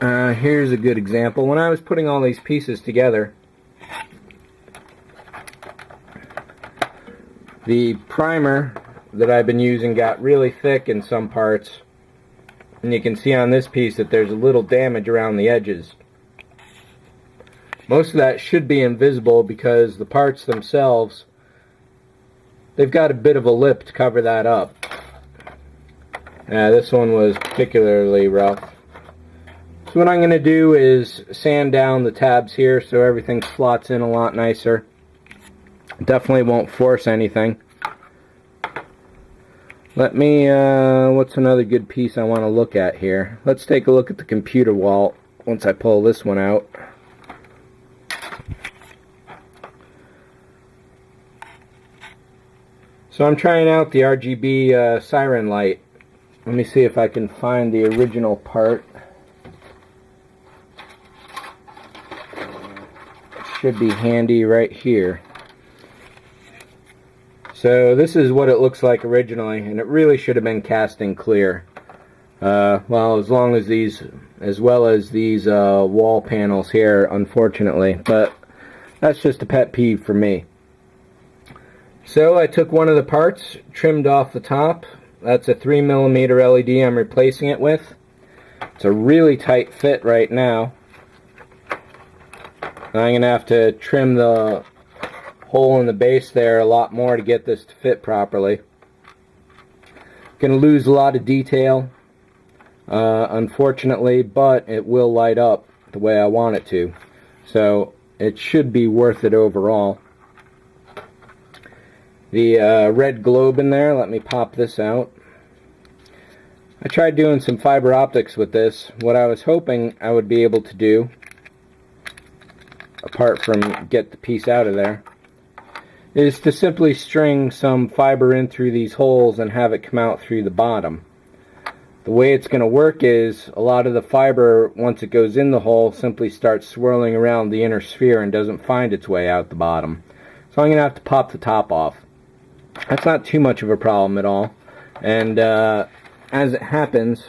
Here's a good example. When I was putting all these pieces together, the primer that I've been using got really thick in some parts, and you can see on this piece that there's a little damage around the edges. Most of that should be invisible because the parts themselves, they've got a bit of a lip to cover that up. This one was particularly rough. So what I'm going to do is sand down the tabs here so everything slots in a lot nicer. Definitely won't force anything. Let me, what's another good piece I want to look at here? Let's take a look at the computer wall once I pull this one out. So I'm trying out the RGB siren light. Let me see if I can find the original part. It should be handy right here. So this is what it looks like originally, and it really should have been casting clear. Well, as well as these wall panels here, unfortunately, but that's just a pet peeve for me. So I took one of the parts, trimmed off the top. That's a 3mm LED I'm replacing it with. It's a really tight fit right now. I'm going to have to trim the hole in the base there a lot more to get this to fit properly. Going to lose a lot of detail, unfortunately, but it will light up the way I want it to. So it should be worth it overall. The red globe in there, let me pop this out. I tried doing some fiber optics with this. What I was hoping I would be able to do, apart from get the piece out of there, is to simply string some fiber in through these holes and have it come out through the bottom. The way it's going to work is a lot of the fiber, once it goes in the hole, simply starts swirling around the inner sphere and doesn't find its way out the bottom. So I'm going to have to pop the top off. That's not too much of a problem at all. And as it happens,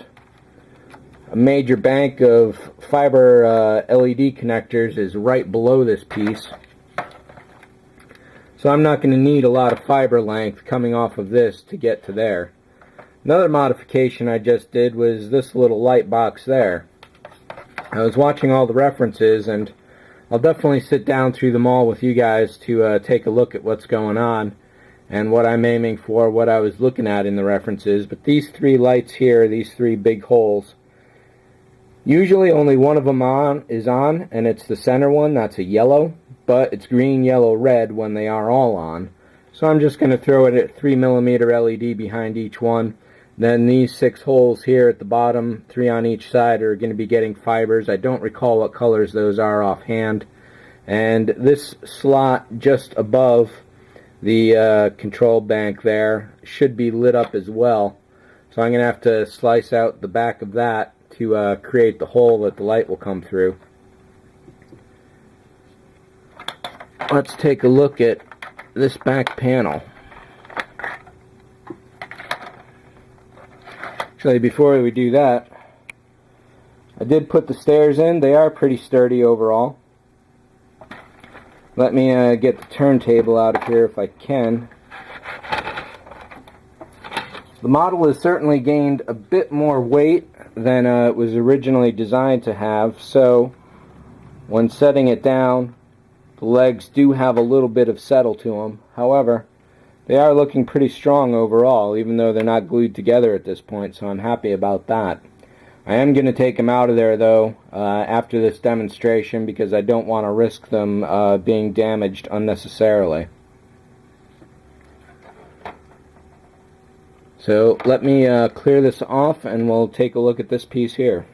a major bank of fiber LED connectors is right below this piece. So I'm not going to need a lot of fiber length coming off of this to get to there. Another modification I just did was this little light box there. I was watching all the references, and I'll definitely sit down through them all with you guys to take a look at what's going on and what I'm aiming for, what I was looking at in the references. But these three lights here, these three big holes, usually only one of them is on, and it's the center one. That's a yellow, but it's green, yellow, red when they are all on. So I'm just going to throw it at 3mm LED behind each one. Then these 6 holes here at the bottom, 3 on each side, are going to be getting fibers. I don't recall what colors those are offhand. And this slot just above the control bank there should be lit up as well. So I'm going to have to slice out the back of that to create the hole that the light will come through. Let's take a look at this back panel. Actually, before we do that, I did put the stairs in. They are pretty sturdy overall. Let me get the turntable out of here if I can. The model has certainly gained a bit more weight than it was originally designed to have, so when setting it down, the legs do have a little bit of settle to them. However, they are looking pretty strong overall, even though they're not glued together at this point, so I'm happy about that. I am going to take them out of there, though, after this demonstration, because I don't want to risk them being damaged unnecessarily. So let me clear this off, and we'll take a look at this piece here.